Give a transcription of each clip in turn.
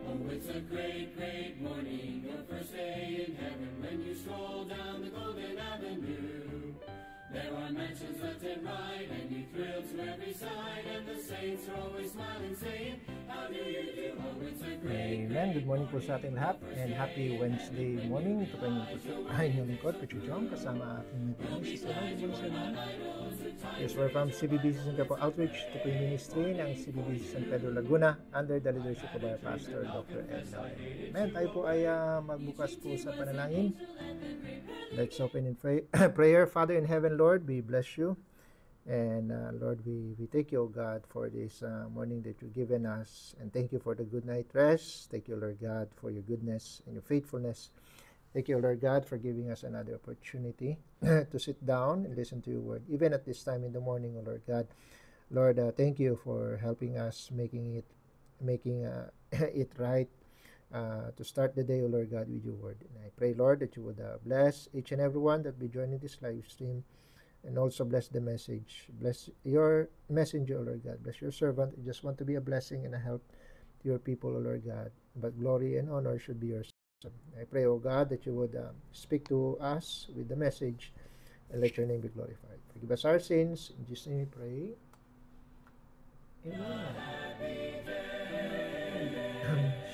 Oh, it's a great, great morning, your first day in heaven, when you stroll down the golden avenue. There are mansions left and right, and you thrill to every side, and the saints are always smiling, saying, how do you do? Oh, it's a great, Amen. Good morning po sa ating lahat, and happy Wednesday morning. Ito po yung lingkod, Pacho Chong, kasama aking mga sister. Good morning sa inyo. Yes, we're from CBBC San Pedro Outreach. Ito po yung ministry ng CBBC San Pedro Laguna under the leadership of our pastor, Dr. Edna. Amen. Tayo po ay magbukas po sa panalangin. Let's open in prayer. Father in heaven, Lord, we bless you. And Lord, we thank you, O God, for this morning that you've given us. And thank you for the good night rest. Thank you, Lord God, for your goodness and your faithfulness. Thank you, Lord God, for giving us another opportunity to sit down and listen to your word, even at this time in the morning, O Lord God. Lord, thank you for helping us, making it right. To start the day, O Lord God, with your word. And I pray, Lord, that you would bless each and every one that be joining this live stream, and also bless the message. Bless your messenger, O Lord God. Bless your servant. I just want to be a blessing and a help to your people, O Lord God. But glory and honor should be yours. I pray, O God, that you would speak to us with the message, and let your name be glorified. Forgive us our sins. In Jesus' name we pray. Amen.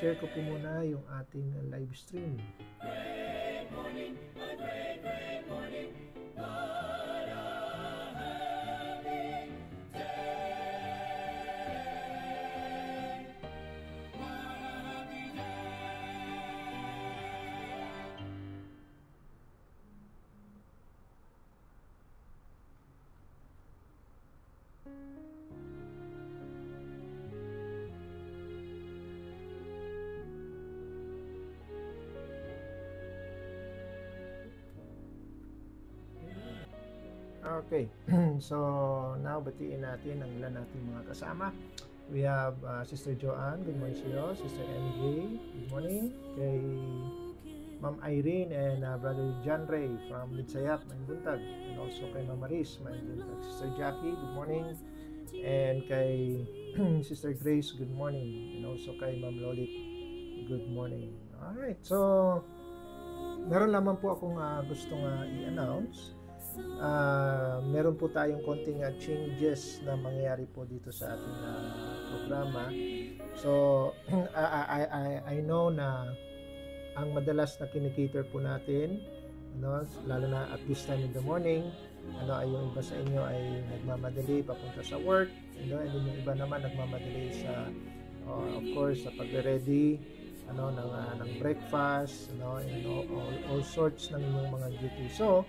Share ko po muna yung ating live stream. great morning, a great, great morning. What a happy day. What a happy day. Okay, so now batiin natin ang ilan nating mga kasama. We have Sister Joanne, good morning sa iyo. Sister MJ, good morning. Kay Ma'am Irene and Brother John Ray from Midsayap, Buntag. And also kay Ma'am Maris, Buntag. Sister Jackie, good morning. And kay Sister Grace, good morning. And also kay Ma'am Lolit, good morning. Alright, so meron lamang po akong gustong i-announce. Meron po tayong konting changes na mangyayari po dito sa ating programa. So I know na ang madalas na kinikater po natin, lalo na at this time in the morning, ay yung iba sa inyo ay nagmamadali papunta sa work, and yung iba naman nagmamadali sa of course sa pagre-ready ng breakfast, and all sorts ng inyong mga duties. So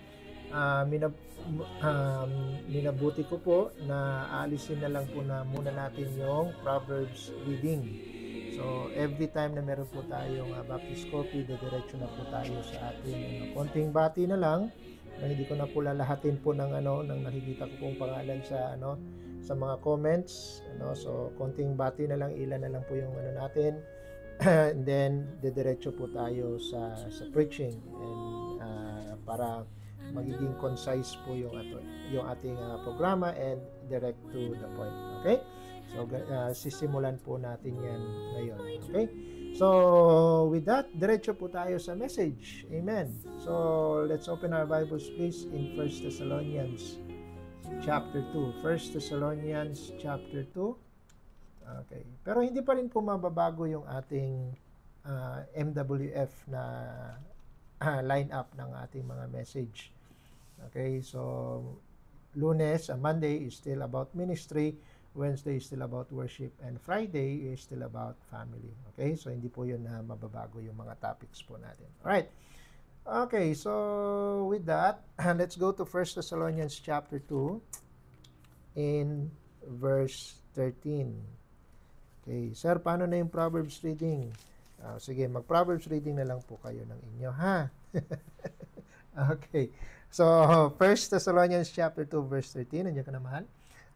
minabuti ko po na aalisin na lang po na muna natin yung Proverbs reading. So every time na meron po tayong Baptist Coffee, diretso na po tayo sa ating konting bati na lang, na hindi ko na po lalahatin po ng ng nakikita ko pong pangalan sa sa mga comments, so konting bati na lang, ilan na lang po yung natin. And then diretso po tayo sa preaching, and para magiging concise po yung ating programa and direct to the point. Okay? So sisimulan po natin yan ngayon. Okay? So with that, diretso po tayo sa message. Amen. So let's open our Bibles please in 1 Thessalonians chapter 2. 1 Thessalonians chapter 2. Okay. Pero hindi pa rin po mababago yung ating MWF na line up ng ating mga message. Okay, so Lunes, Monday is still about ministry, Wednesday is still about worship, and Friday is still about family. Okay, so hindi po yun na mababago yung mga topics po natin. Alright, okay, so with that, let's go to 1 Thessalonians chapter 2 in verse 13. Okay, sir, paano na yung Proverbs reading? Sige, mag-Proverbs reading na lang po kayo ng inyo, ha? Okay. So, 1 Thessalonians chapter 2 verse 13. Nandiyan ka na, mahal?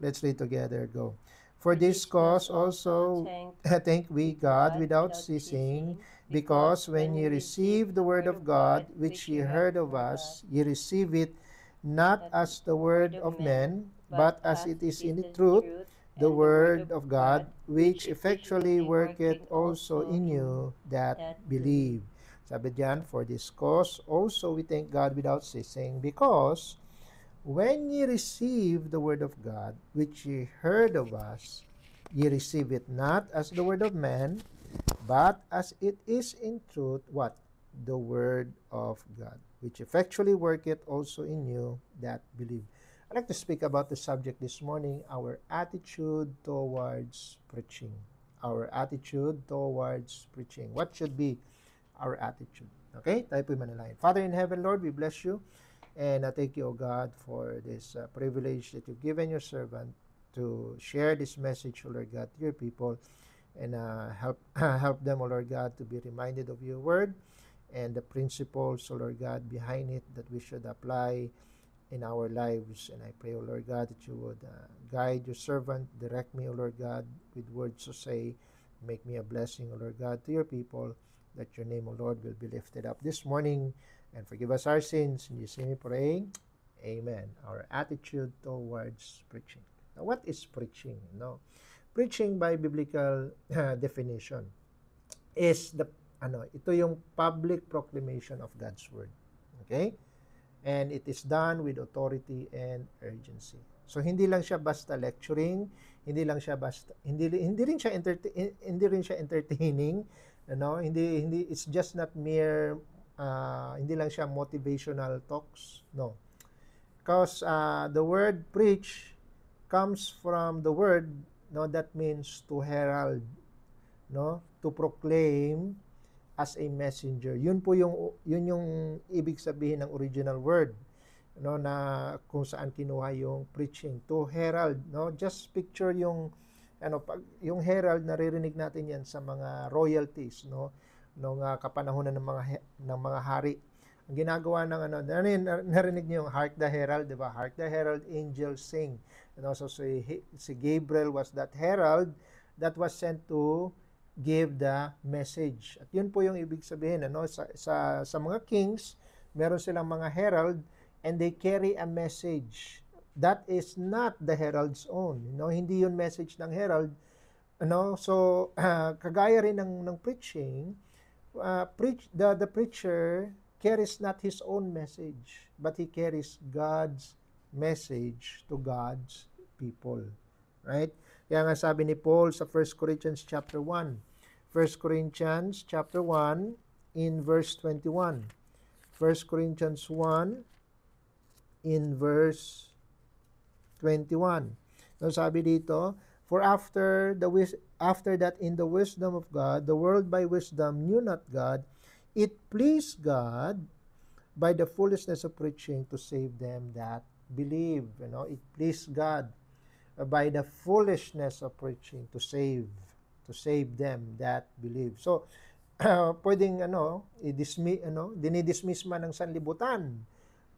Let's read together. Go. For this cause also thank we God without ceasing, because when ye receive the word of God, which ye heard of us, ye receive it not as the word of men, but as it is in the truth, the word of God, which effectually worketh also in you that believe. Sabi diyan, for this cause also we thank God without ceasing, because when ye receive the word of God, which ye heard of us, ye receive it not as the word of man, but as it is in truth, what? The word of God, which effectually worketh also in you that believe. I'd like to speak about the subject this morning, our attitude towards preaching. Our attitude towards preaching. What should be our attitude? Okay, tayo po'y manalangin. Father in heaven, Lord, we bless you. And I thank you, O God, for this privilege that you've given your servant to share this message, O Lord God, to your people. And help them, O Lord God, to be reminded of your word and the principles, O Lord God, behind it that we should apply in our lives. And I pray, O Lord God, that you would guide your servant, direct me, O Lord God, with words to say, make me a blessing, O Lord God, to your people, that your name, O Lord, will be lifted up this morning, and forgive us our sins. In Jesus' name we pray, amen. Our attitude towards preaching. Now, what is preaching? No? Preaching by biblical definition is ito yung public proclamation of God's word. Okay? And it is done with authority and urgency. So hindi lang siya basta lecturing, hindi rin siya entertaining, hindi it's just not mere hindi lang siya motivational talks, no. Because the word preach comes from the word, no, that means to herald, no, to proclaim as a messenger. Yun yung ibig sabihin ng original word, no, na kung saan kinuha yung preaching, to herald, no. Just picture yung yung herald, naririnig natin yan sa mga royalties, no, nung kapanahunan ng mga hari. Ang ginagawa ng narinig niyo yung Hark the Herald, di ba? Hark the Herald, angels sing. So si Gabriel was that herald that was sent to give the message. At yun po yung ibig sabihin, sa mga kings, meron silang mga herald and they carry a message. That is not the herald's own. Hindi yun message ng herald. So kagaya rin ng preaching, the preacher carries not his own message, but he carries God's message to God's people. Right? Kaya nga sabi ni Paul sa 1 Corinthians chapter 1. 1 Corinthians chapter 1 in verse 21. 1 Corinthians 1 in verse 21. So sabi dito, for after that in the wisdom of God, the world by wisdom knew not God, it pleased God by the foolishness of preaching to save them that believe. It pleased God by the foolishness of preaching to save them that believe. So pwedeng dinidismiss man ng sanlibutan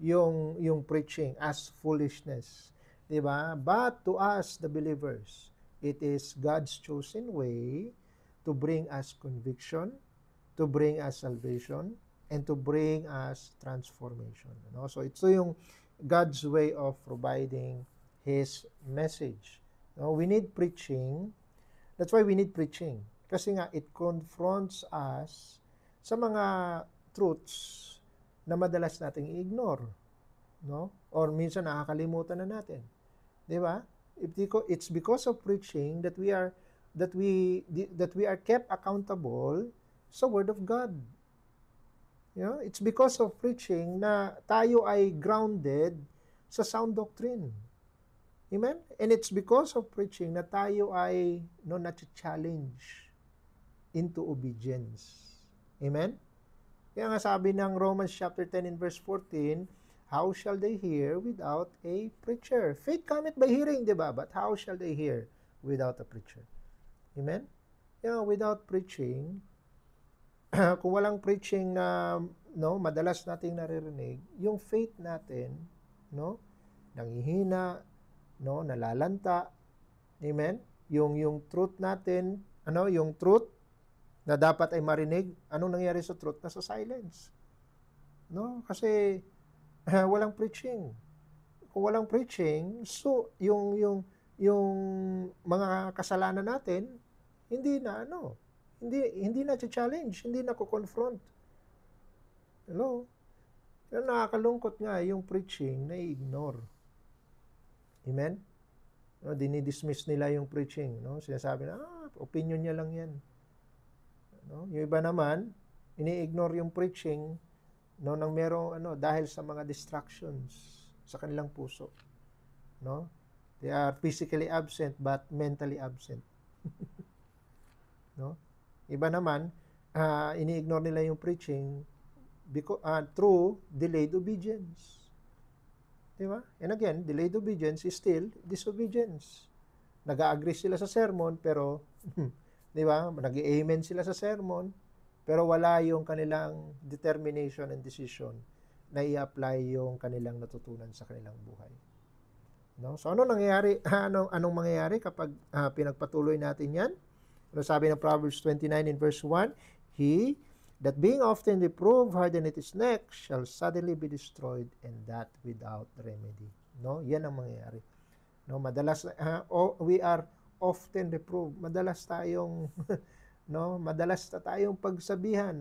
yung preaching as foolishness, di ba? But to us the believers, it is God's chosen way to bring us conviction, to bring us salvation, and to bring us transformation. So ito yung God's way of providing His message. We need preaching. That's why we need preaching. Kasi nga, it confronts us sa mga truths na madalas nating i-ignore. Or minsan nakakalimutan na natin. Di ba? It's because of preaching that we are kept accountable sa Word of God. It's because of preaching na tayo ay grounded sa sound doctrine. Amen? And it's because of preaching na tayo ay na-challenge into obedience. Amen? Kaya nga sabi ng Romans chapter 10 in verse 14, how shall they hear without a preacher? Faith cometh by hearing, di ba? But how shall they hear without a preacher? Amen? Without preaching, kung walang preaching na madalas nating naririnig, yung faith natin, nanghihina, nalalanta. Amen? Yung truth natin, yung truth na dapat ay marinig, anong nangyari sa truth? Nasa silence. Kasi walang preaching. Kung walang preaching, so yung yung mga kasalanan natin, hindi na hindi na challenge, hindi na ko-confront. Hello? Pero nakakalungkot nga yung preaching na i-ignore. Amen? No, dinidismiss nila yung preaching, no? Sinasabi na, opinion niya lang 'yan. No? Yung iba naman, ini-ignore yung preaching, no, nang merong dahil sa mga distractions sa kanilang puso, no? They are physically absent but mentally absent. No? Iba naman, ini-ignore nila yung preaching because through delayed obedience. Di ba? And again, delayed obedience is still disobedience. Nag-agree sila sa sermon pero di ba? Nag-amen sila sa sermon pero wala yung kanilang determination and decision na i-apply yung kanilang natutunan sa kanilang buhay. No? So ano nangyayari? Anong mangyayari kapag pinagpatuloy natin 'yan? Ano sabi ng Proverbs 29 in verse 1? He that being often reproved hardeneth his neck shall suddenly be destroyed, and that without remedy. No? Yan ang mangyayari. No, madalas we are often reproved. Madalas tayong madalas tayong pagsabihan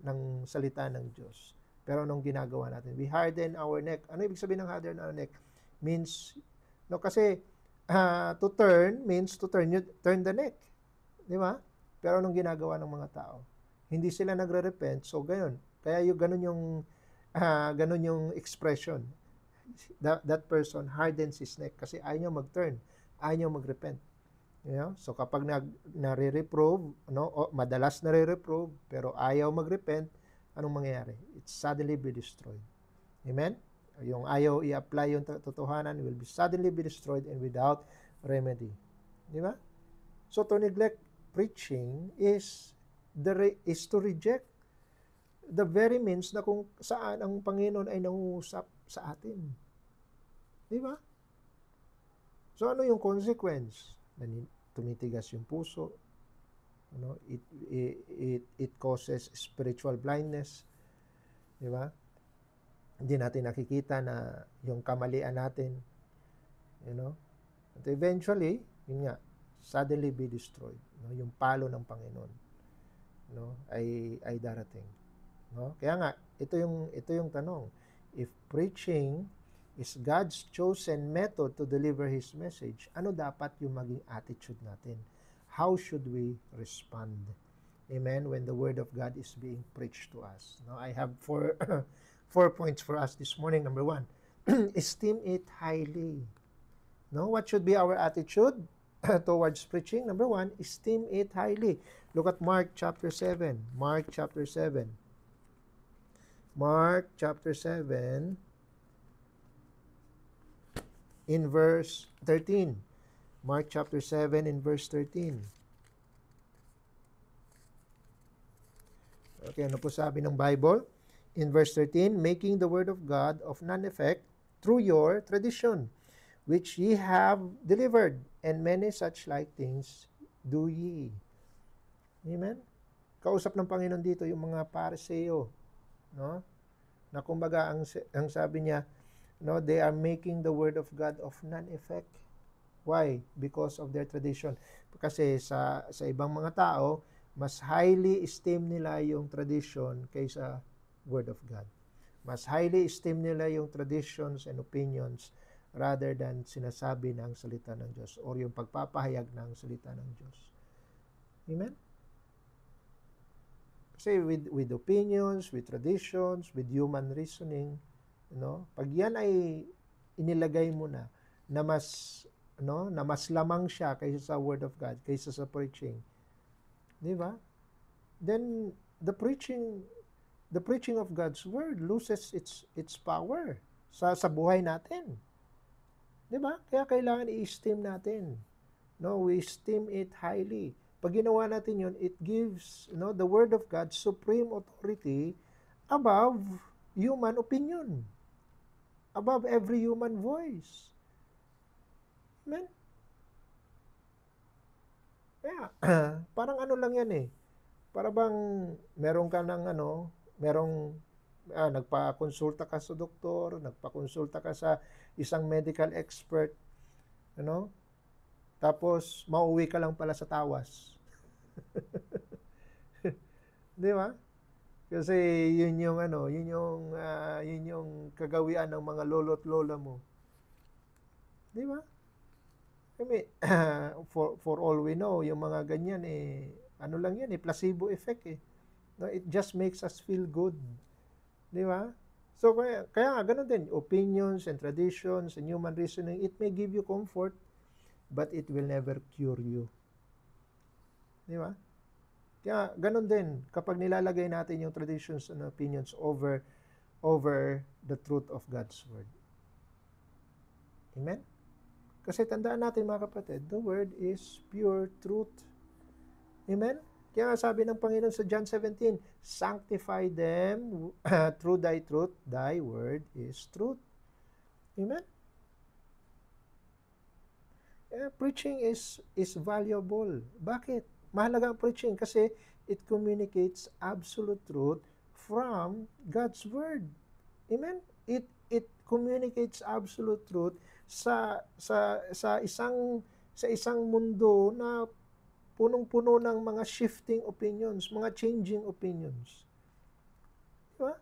ng salita ng Diyos. Pero anong ginagawa natin? We harden our neck. Ano ibig sabihin ng harden our neck? Means kasi to turn means to turn the neck. Di ba? Pero anong ginagawa ng mga tao? Hindi sila nagre-repent, so gayon. Kaya ganun yung expression. That person hardens his neck kasi ayaw niya mag-turn, ayaw niya mag-repent. You know? So kapag nare-reprove, madalas nare-reprove, pero ayaw mag-repent, anong mangyayari? It suddenly be destroyed. Amen? Yung ayaw i-apply yung totohanan will be suddenly be destroyed and without remedy. Di ba? So to neglect preaching is to reject the very means na kung saan ang Panginoon ay nangungusap sa atin. Di ba? So ano yung consequence? Tumitigas yung puso. It causes spiritual blindness. Di ba? Hindi natin nakikita na yung kamalian natin. At eventually, yun nga, suddenly be destroyed. Yung palo ng Panginoon ay darating. Kaya nga, ito yung tanong. If preaching is God's chosen method to deliver His message, ano dapat yung maging attitude natin? How should we respond? Amen? When the Word of God is being preached to us. I have four points for us this morning. Number 1, esteem it highly. What should be our attitude towards preaching? Number 1, esteem it highly. Look at Mark chapter 7. Mark chapter 7. Mark chapter 7 in verse 13. Mark chapter 7 in verse 13. Okay, ano po sabi ng Bible? In verse 13, making the word of God of none effect through your tradition, which ye have delivered, and many such like things do ye. Amen? Kausap ng Panginoon dito yung mga Pariseo, na kumbaga ang sabi niya, they are making the word of God of none effect. Why? Because of their tradition. Kasi sa ibang mga tao, mas highly esteem nila yung tradition kaysa Word of God. Mas highly esteem nila yung traditions and opinions rather than sinasabi ng salita ng Diyos or yung pagpapahayag ng salita ng Diyos. Amen? Kasi with opinions, with traditions, with human reasoning, pag yan ay inilagay mo na mas lamang siya kaysa sa Word of God, kaysa sa preaching, di ba? Then the preaching of God's Word loses its power sa buhay natin. Di ba? Kaya kailangan i-esteem natin. We esteem it highly. Pag ginawa natin yun, it gives the Word of God supreme authority above human opinion. Above every human voice. Amen? Kaya, parang lang yan eh. Para bang meron ka ng nagpa-konsulta ka sa doktor, nagpa-konsulta ka sa isang medical expert, Tapos, mauwi ka lang pala sa tawas. Di ba? Kasi yun yung yun yung kagawian ng mga lolo't lola mo. Di ba? I mean, for all we know, yung mga ganyan ano lang yan placebo effect No, it just makes us feel good. Di ba? So kaya nga ganun din, opinions and traditions and human reasoning, it may give you comfort, but it will never cure you. Di ba? Kaya ganun din kapag nilalagay natin yung traditions and opinions over the truth of God's word. Amen? Kasi tandaan natin mga kapatid, the word is pure truth. Amen? Kaya nga sabi ng Panginoon sa John 17, sanctify them through thy truth, thy word is truth. Amen? Preaching is valuable. Bakit? Mahalaga ang preaching kasi it communicates absolute truth from God's word. Amen? It communicates absolute truth sa isang mundo na punong-puno ng mga shifting opinions, mga changing opinions. Diba?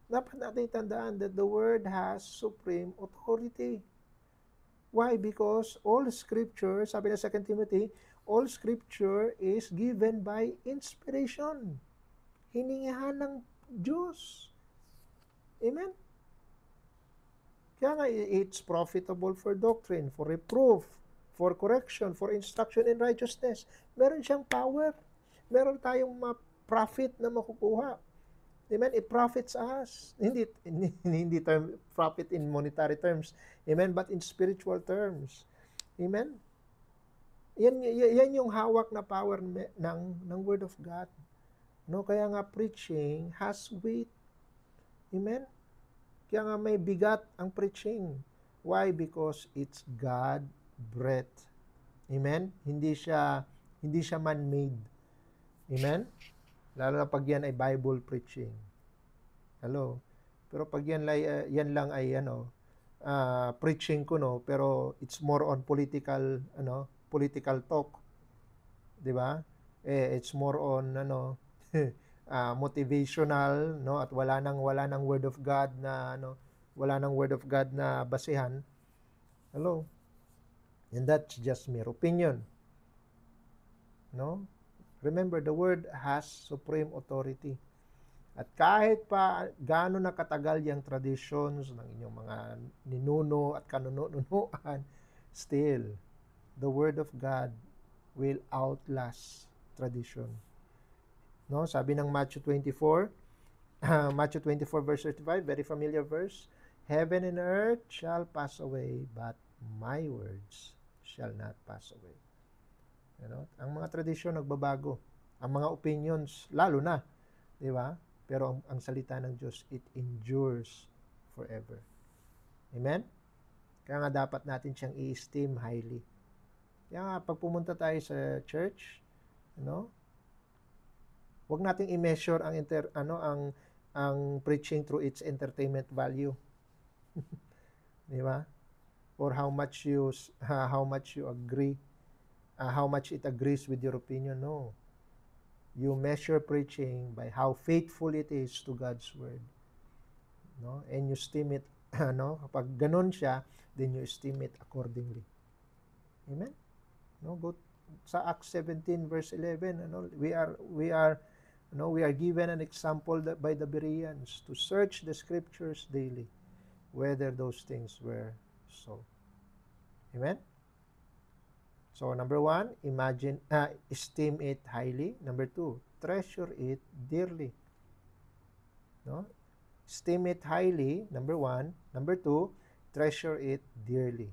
Dapat natin tandaan that the word has supreme authority. Why? Because all scripture, sabi na 2 Timothy, all scripture is given by inspiration. Hiningihan ng Diyos. Amen? Kaya nga, it's profitable for doctrine, for reproof, for correction, for instruction in righteousness. Meron siyang power. Meron tayong profit na makukuha. Amen? It profits us. Hindi profit in monetary terms. Amen? But in spiritual terms. Amen? Yan yung hawak na power ng Word of God. No? Kaya nga preaching has weight. Amen? Kaya nga may bigat ang preaching. Why? Because it's God-breathed. Amen? Hindi siya man-made. Amen? Lalo na pag yan ay Bible preaching. Hello? Pero pag yan lang ay preaching ko, no, pero it's more on political talk. 'Di ba? It's more on motivational, no, at wala nang word of God na wala nang word of God na basehan. Hello? And that's just mere opinion. No? Remember, the word has supreme authority. At kahit pa gaano na katagal yung traditions ng inyong mga ninuno at kanununuan, still, the word of God will outlast tradition. No? Sabi ng Matthew 24, Matthew 24 verse 35, very familiar verse, heaven and earth shall pass away, but my words shall not pass away. Ang mga tradisyon nagbabago. Ang mga opinions, lalo na. Di ba? Pero ang salita ng Diyos, it endures forever. Amen? Kaya nga dapat natin siyang i-esteem highly. Kaya nga, pag pumunta tayo sa church, huwag nating i-measure ang preaching through its entertainment value. Di ba? Or how much you agree. How much it agrees with your opinion. No. You measure preaching by how faithful it is to God's word. No? And you esteem it, kapag ganun siya, then you esteem it accordingly. Amen? No, go sa Acts 17 verse 11, we are given an example by the Bereans to search the scriptures daily whether those things were so. Amen? So, number 1, esteem it highly. Number 2, treasure it dearly. No? Esteem it highly, number 1. Number 2, treasure it dearly.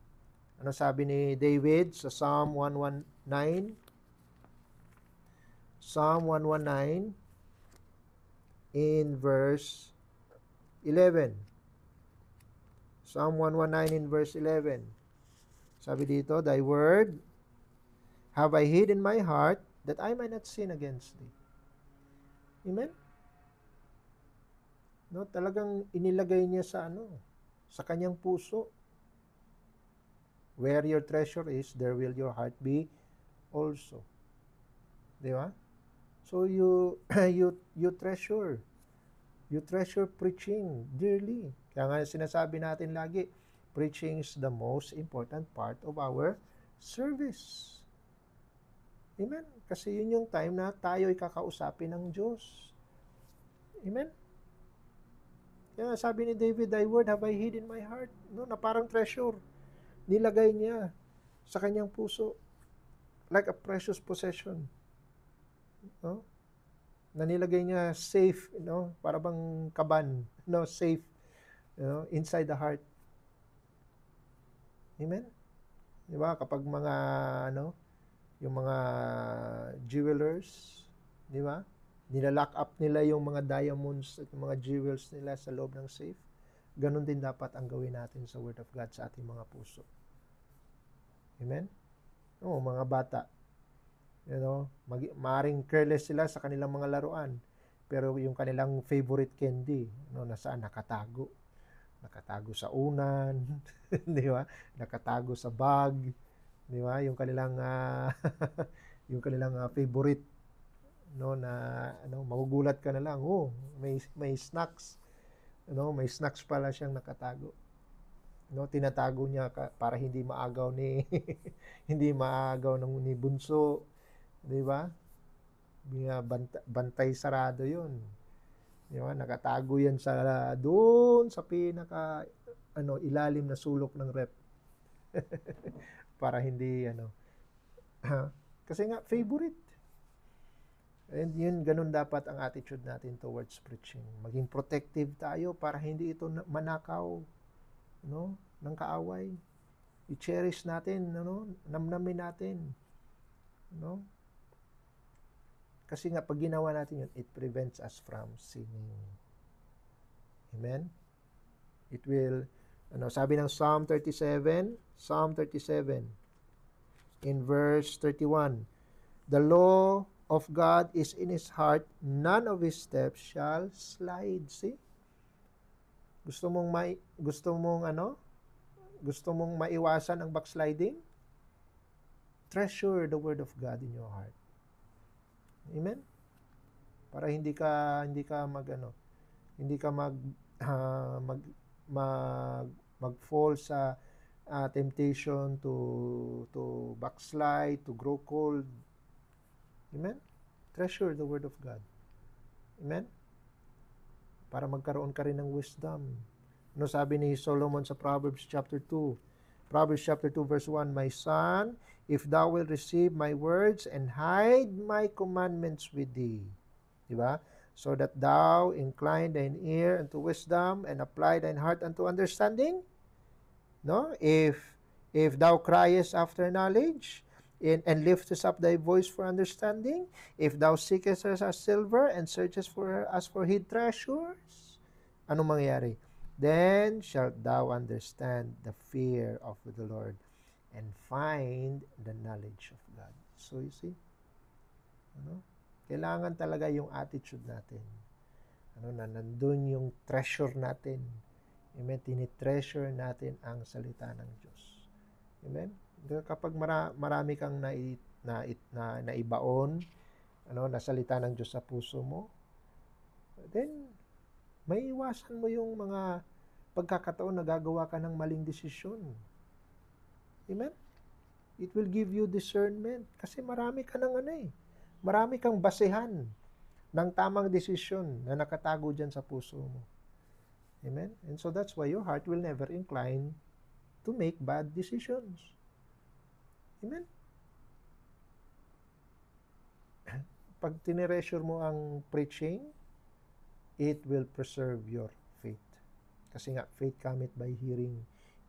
Ano sabi ni David sa Psalm 119? Psalm 119 in verse 11. Psalm 119 in verse 11. Sabi dito, thy word have I hid in my heart that I might not sin against thee. Amen? No, talagang inilagay niya sa kanyang puso. Where your treasure is, there will your heart be also. Di ba? So you you treasure. You treasure preaching dearly. Kaya nga sinasabi natin lagi, preaching is the most important part of our service. Amen? Kasi yun yung time na tayo ay kakausapin ng Diyos. Amen? Kaya sabi ni David, thy word have I hid in my heart. No, na parang treasure. Nilagay niya sa kanyang puso. Like a precious possession. No? Na nilagay niya safe, para bang kaban, safe, inside the heart. Amen? Di ba? Kapag mga, yung mga jewelers, di ba? Nilalock up nila yung mga diamonds at mga jewels nila sa loob ng safe. Ganon din dapat ang gawin natin sa Word of God sa ating mga puso. Amen? Mga bata. Maring careless sila sa kanilang mga laruan. Pero yung kanilang favorite candy, nasaan? Nakatago. Nakatago sa unan, di ba? Nakatago sa bag, di ba? Yung kanilang favorite, magugulat ka na lang, may snacks. May snacks pala siyang nakatago. Tinatago niya para hindi maagaw ni ni bunso. Di ba? Bantay sarado yun. Di ba? Nakatago yan doon sa pinaka ilalim na sulok ng rep. Para hindi kasi nga favorite. And yun, ganun dapat ang attitude natin towards preaching. Maging protective tayo para hindi ito manakaw ng kaaway. I-cherish natin, namnamin natin. Kasi nga, pag ginawa natin yun, it prevents us from sinning. Amen? It will, sabi ng Psalm 37, in verse 31, the law of God is in his heart, none of his steps shall slide. See? Gusto mong maiwasan ang backsliding? Treasure the word of God in your heart. Amen? Para hindi ka mag-fall sa temptation to backslide, to grow cold. Amen? Treasure the word of God. Amen? Para magkaroon ka rin ng wisdom. Sabi ni Solomon sa Proverbs chapter 2? Proverbs chapter 2 verse 1, my son, if thou wilt receive my words and hide my commandments with thee. Diba? So that thou incline thine ear unto wisdom and apply thine heart unto understanding. No? If thou criest after knowledge and liftest up thy voice for understanding, if thou seekest as silver and searchest for as for hid treasures, anong mangyayari? Then shalt thou understand the fear of the Lord and find the knowledge of God. So you see, kailangan talaga yung attitude natin. Na nandun yung treasure natin. Amen? Tinitreasure natin ang salita ng Diyos. Amen? Kapag marami kang naibaon, na salita ng Diyos sa puso mo, then may iwasan mo yung mga pagkakataon na gagawa ka ng maling desisyon. Amen? It will give you discernment. Kasi marami kang basehan ng tamang desisyon na nakatago dyan sa puso mo. Amen? And so that's why your heart will never incline to make bad decisions. Amen? Pag tinereasure mo ang preaching, it will preserve your faith. Kasi nga, faith cometh by hearing,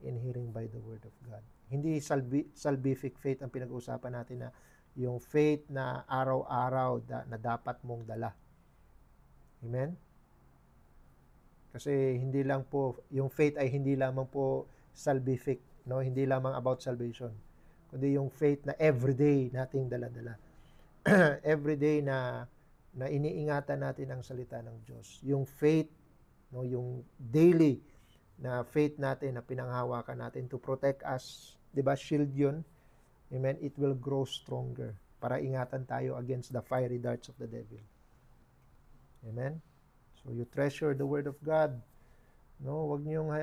and hearing by the word of God. Hindi salvific faith ang pinag-uusapan natin, na yung faith na araw-araw na dapat mong dala. Amen? Kasi yung faith ay hindi lamang po salvific, hindi lamang about salvation. Kundi yung faith na everyday nating dala-dala. Everyday na iniingatan natin ang salita ng Diyos. Yung faith, yung daily na faith natin na pinanghawakan natin to protect us 'di ba? Shield 'yun. Amen? It will grow stronger para ingatan tayo against the fiery darts of the devil. Amen? So you treasure the word of God. No, wag niyong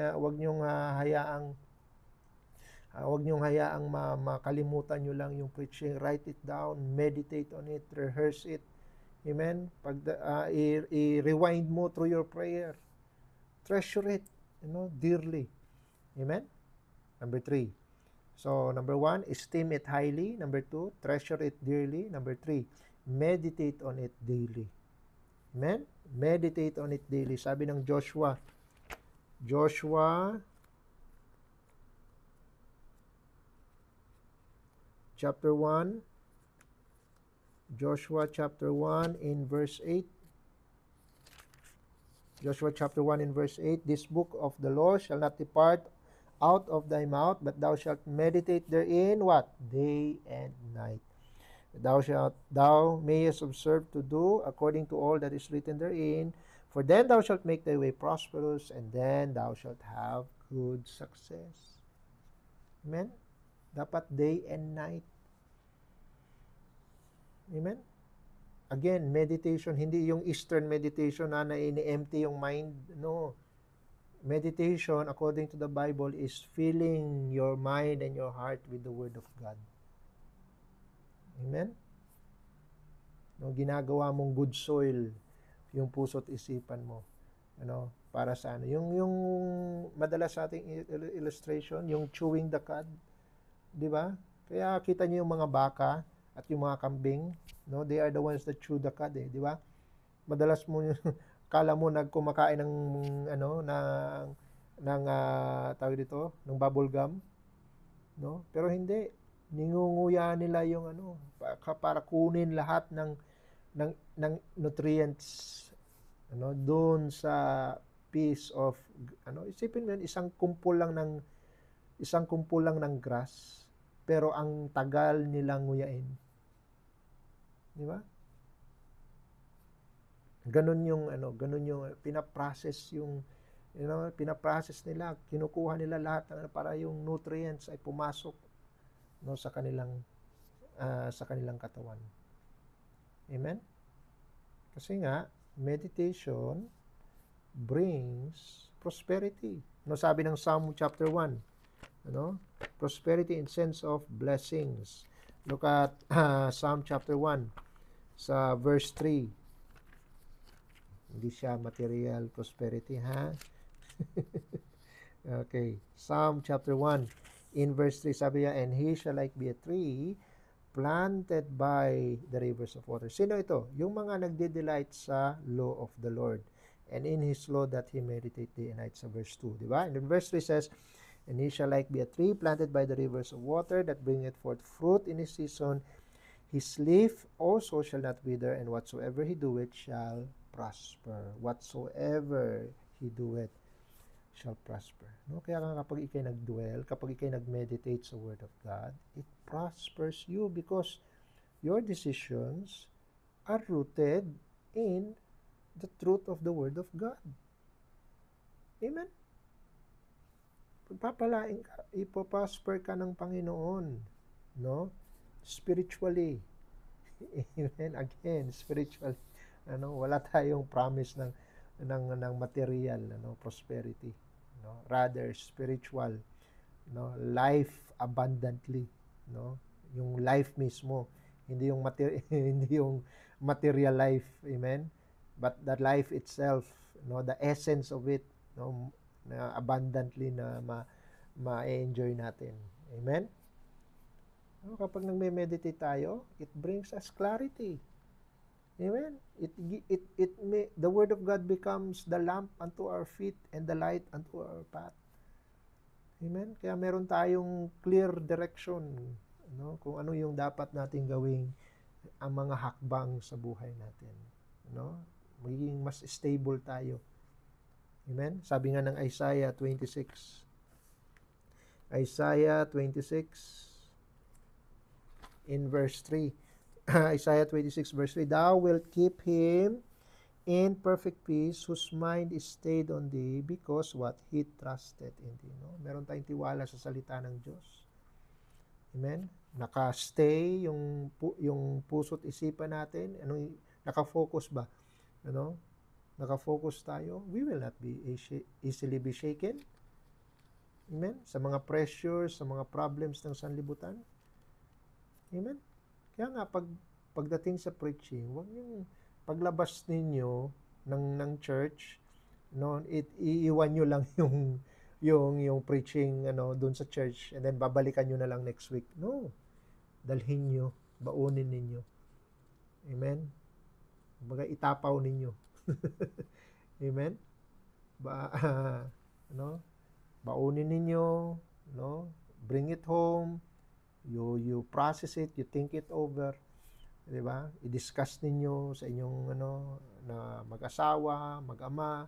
hayaang makalimutan niyo lang yung preaching. Write it down, meditate on it, rehearse it. Amen? I-rewind mo through your prayer. Treasure it, dearly. Amen? Number 3. So, number 1, esteem it highly. Number 2, treasure it dearly. Number 3, meditate on it daily. Amen? Meditate on it daily. Sabi ng Joshua chapter 1, Joshua chapter 1 in verse 8. Joshua chapter 1 in verse 8, this book of the law shall not depart out of thy mouth, but thou shalt meditate therein, what? Day and night. Thou mayest observe to do according to all that is written therein, for then thou shalt make thy way prosperous, and then thou shalt have good success. Amen? Dapat day and night. Amen? Again, meditation, hindi yung Eastern meditation na ini-empty yung mind. No. Meditation, according to the Bible, is filling your mind and your heart with the Word of God. Amen? No, ginagawa mong good soil yung puso't isipan mo. Para sa ano. Yung madalas sa ating illustration, yung chewing the cud. Di ba? Kaya kita niyo yung mga baka at yung mga kambing, no, they are the ones that chew the cud, di ba? Madalas mo kala mo nagkumakain ng tawag dito, ng bubble gum, no? Pero hindi, ningunguya nila yung para kunin lahat ng nutrients doon sa piece of isipin mo isang kumpol lang ng grass, pero ang tagal nilang nguyain. Di ba? Ganun yung pinaprocess nila, kinukuha nila lahat para yung nutrients ay pumasok sa kanilang katawan. Amen? Kasi nga meditation brings prosperity. Sabi ng Psalm chapter 1, prosperity in sense of blessings. Look at Psalm chapter 1 sa verse 3. Hindi siya material prosperity, ha? Okay. Psalm chapter 1 in verse 3, sabi niya, and he shall like be a tree planted by the rivers of water. Sino ito? Yung mga nagde-delight sa law of the Lord, and in his law that he meditate day and night, sa verse 2, di ba? And then verse 3 says, and he shall like be a tree planted by the rivers of water that bringeth forth fruit in his season. His leaf also shall not wither, and whatsoever he doeth shall prosper. Whatsoever he doeth shall prosper. Kaya kapag ikay nag-dwell, kapag ikay nag-meditate sa Word of God, it prospers you because your decisions are rooted in the truth of the Word of God. Amen? Pagpapalain ka, ipoprosper ka ng Panginoon, spiritually. Amen? Again, spiritually. Wala tayong promise ng material, prosperity. Rather spiritual, life abundantly, yung life mismo, hindi yung material life. Amen? But the life itself, the essence of it, na abundantly na ma-enjoy natin. Amen? Kapag nagme-meditate tayo, it brings us clarity. Amen? The Word of God becomes the lamp unto our feet and the light unto our path. Amen? Kaya meron tayong clear direction, kung ano yung dapat nating gawing ang mga hakbang sa buhay natin. Magiging mas stable tayo. Amen? Sabi nga ng Isaiah 26. Isaiah 26 in verse 3. Isaiah 26 verse 3, thou wilt keep him in perfect peace whose mind is stayed on thee because what? He trusted in thee. Meron tayong tiwala sa salita ng Diyos. Amen? Naka-stay yung puso't isipan natin. Naka-focus ba? Ano? Naka-focus tayo. We will not be easily be shaken. Amen? Sa mga pressures, sa mga problems ng sanlibutan. Amen? Kaya nga, pagdating sa preaching, huwag yung paglabas ninyo ng church, no, iiwan nyo lang yung preaching doon sa church and then babalikan nyo na lang next week. No. Dalhin nyo, baunin ninyo. Amen? Kumbaga itapaw ninyo. Amen? Baunin ninyo, no? Bring it home. You process it, you think it over. 'Di ba? I-discuss ninyo sa inyong na mag-asawa, mag-ama,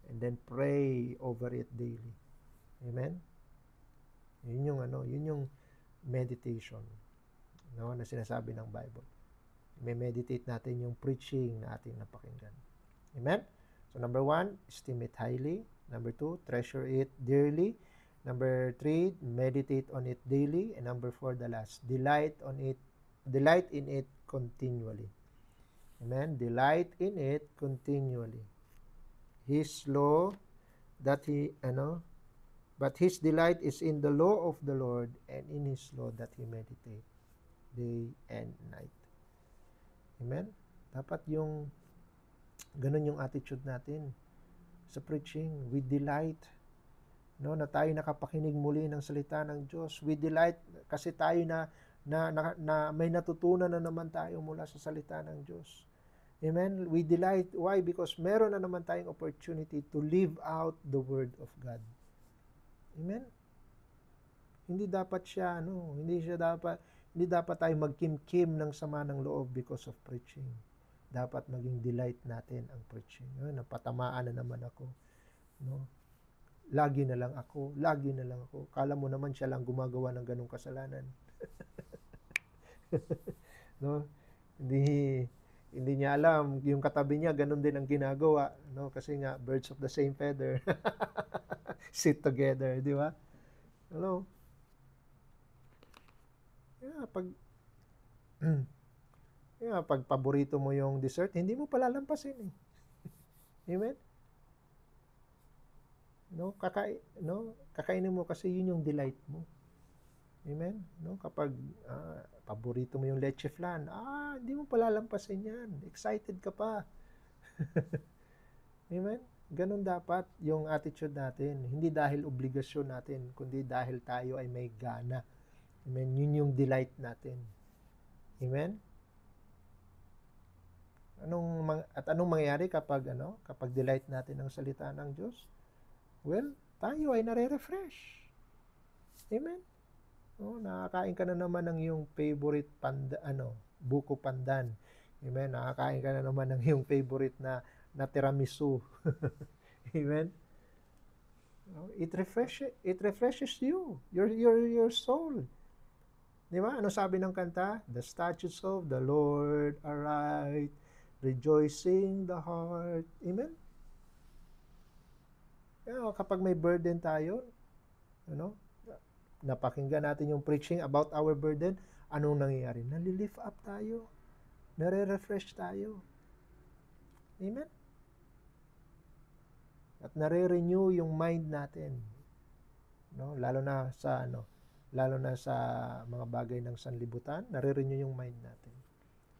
and then pray over it daily. Amen? Yun yung meditation, no, na sinasabi ng Bible. May-meditate natin yung preaching na ating napakinggan. Amen? So number 1, esteem it highly. Number 2, treasure it dearly. Number 3, meditate on it daily. And number 4, the last, delight in it continually. Amen? Delight in it continually. His law that but his delight is in the law of the Lord, and in his law that he meditate day and night. Amen? Dapat ganun yung attitude natin sa preaching. We delight, no, na tayo nakapakinig muli ng salita ng Diyos. We delight kasi tayo na may natutunan na naman tayo mula sa salita ng Diyos. Amen? We delight. Why? Because meron na naman tayong opportunity to live out the Word of God. Amen? Hindi dapat tayo magkimkim ng sama ng loob because of preaching. Dapat maging delight natin ang preaching. Napatamaan na naman ako. No? Lagi na lang ako. Kala mo naman siya lang gumagawa ng ganung kasalanan. No? Hindi niya alam, yung katabi niya ganun din ang ginagawa, no? Kasi nga birds of the same feather sit together, di ba? Hello? Pag paborito mo yung dessert, hindi mo palalampasin eh. Amen? Kakainin mo kasi yun yung delight mo. Amen? No, kapag paborito mo yung leche flan, hindi mo palalampasin yan. Excited ka pa. Amen? Ganun dapat yung attitude natin. Hindi dahil obligasyon natin, kundi dahil tayo ay may gana. Amen? Yun yung delight natin. Amen? Anong mangyayari kapag delight natin ng salita ng Diyos? Well, tayo ay nare-refresh. Amen? Nakakain ka na naman ng iyong favorite buko pandan. Amen? Nakakain ka na naman ng iyong favorite na tiramisu. Amen? It refreshes you, your soul. Di ba? Ano sabi ng kanta? The statutes of the Lord are right, rejoicing the heart. Amen? Kapag may burden tayo, napakinggan natin yung preaching about our burden, anong nangyayari? Nalilift up tayo. Nare-refresh tayo. Amen? At nare-renew yung mind natin. No? Lalo na sa mga bagay ng sanlibutan, nare-renew yung mind natin.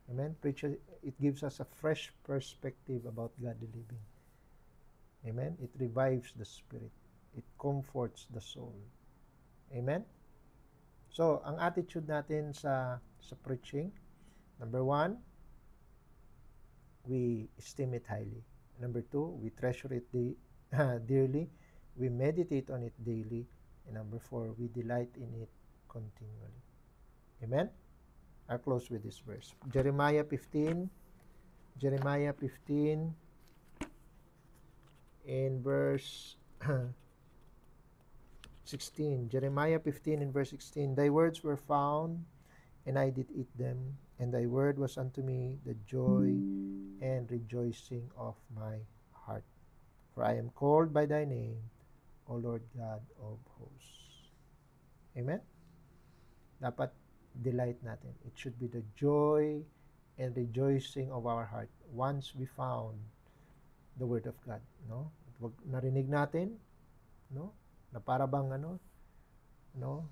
Amen? Preacher, it gives us a fresh perspective about godly living. Amen? It revives the spirit. It comforts the soul. Amen? So, ang attitude natin sa preaching, number 1, we esteem it highly. Number 2, we treasure it dearly. We meditate on it daily. And number 4, we delight in it continually. Amen? I'll close with this verse. Jeremiah 15 in verse 16. Jeremiah 15 in verse 16. Thy words were found, and I did eat them, and thy word was unto me the joy and rejoicing of my heart. For I am called by thy name, O Lord God of hosts. Amen? dapat delight natin. It should be the joy and rejoicing of our heart once we found the Word of God, no? Wag narinig natin, no? Na para bang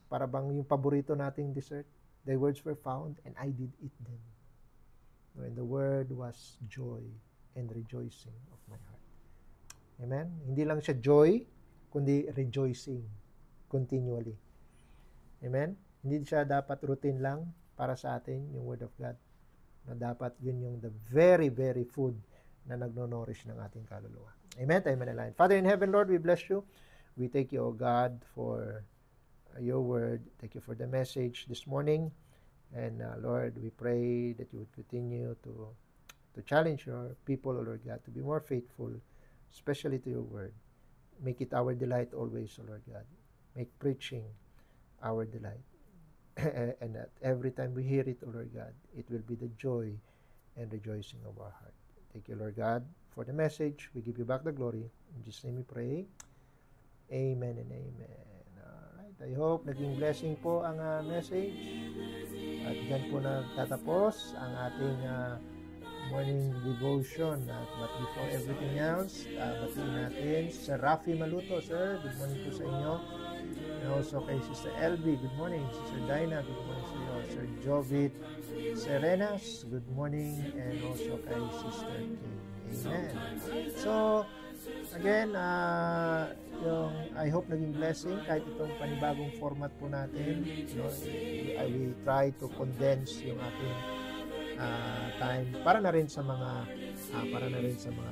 para bang yung paborito nating dessert, the words were found and I did eat them. No, and the word was joy and rejoicing of my heart. Amen? Hindi lang siya joy, kundi rejoicing continually. Amen? Hindi siya dapat routine lang para sa atin, yung Word of God. Na dapat yun yung the very, very food na nagno-nourish ng ating kaluluwa. Amen? Tayo manalangin. Father in heaven, Lord, we bless you. We thank you, O God, for your word. Thank you for the message this morning. And Lord, we pray that you would continue to challenge your people, O Lord God, to be more faithful, especially to your word. Make it our delight always, O Lord God. Make preaching our delight. And that every time we hear it, O Lord God, it will be the joy and rejoicing of our heart. Thank you, Lord God, for the message. We give you back the glory. In Jesus' name we pray. Amen and amen. Alright, I hope naging blessing po ang message. At dyan po nagtatapos ang ating morning devotion. But before everything else, batiin natin Sir Rafi Maluto. Sir, good morning po sa inyo. And also kay Sister LB, good morning. Sister Dinah, good morning sa iyo. Sir Jovit Serenas, good morning. And also kay Sister Kay. Amen. So, again, I hope naging blessing kahit itong panibagong format po natin. I will try to condense yung ating time para na rin sa mga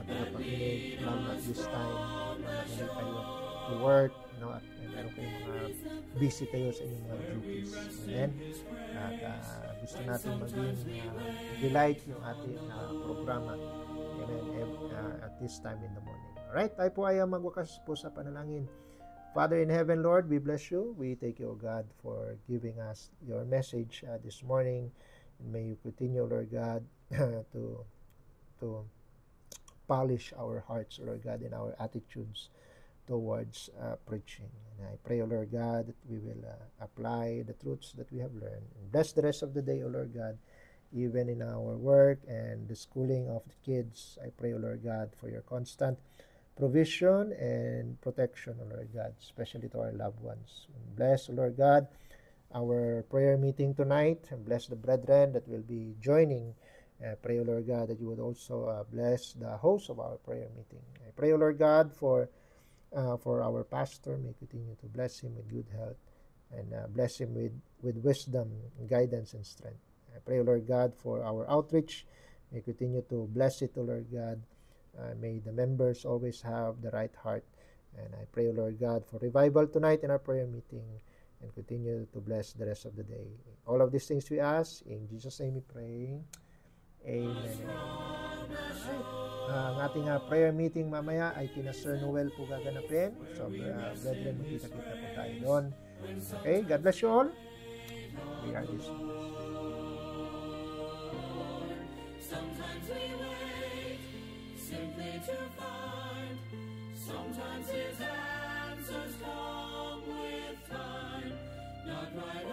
tagapakinig, at this time makinig kayo to work, at meron kayong mga busy kayo sa inyong mga duties. Amen. At gusto natin maging delight yung ating programa. Amen. At this time in the morning. Alright, tayo po ay magwakas po sa panalangin. Father in heaven, Lord, we bless you. We thank you, O God, for giving us your message this morning. And may you continue, Lord God, to polish our hearts, Lord God, and our attitudes towards preaching. And I pray, O Lord God, that we will apply the truths that we have learned. And bless the rest of the day, O Lord God, even in our work and the schooling of the kids. I pray, O Lord God, for your constant provision and protection, O Lord God, especially to our loved ones. And bless, O Lord God, our prayer meeting tonight, and bless the brethren that will be joining. Pray, O Lord God, that you would also bless the host of our prayer meeting. I pray, O Lord God, for our pastor. May continue to bless him with good health and bless him with wisdom, guidance, and strength. I pray, O Lord God, for our outreach. May continue to bless it, O Lord God. May the members always have the right heart. And I pray, O Lord God, for revival tonight in our prayer meeting, and continue to bless the rest of the day. All of these things we ask, in Jesus' name we pray. Amen. Ang ating prayer meeting mamaya ay kina Sir Noel po gaganapin. So, brethren, magkita-kita po tayo doon. Okay, God bless you all. We are dismissed. Sometimes we wait simply to find. Sometimes his answers come with time. Not right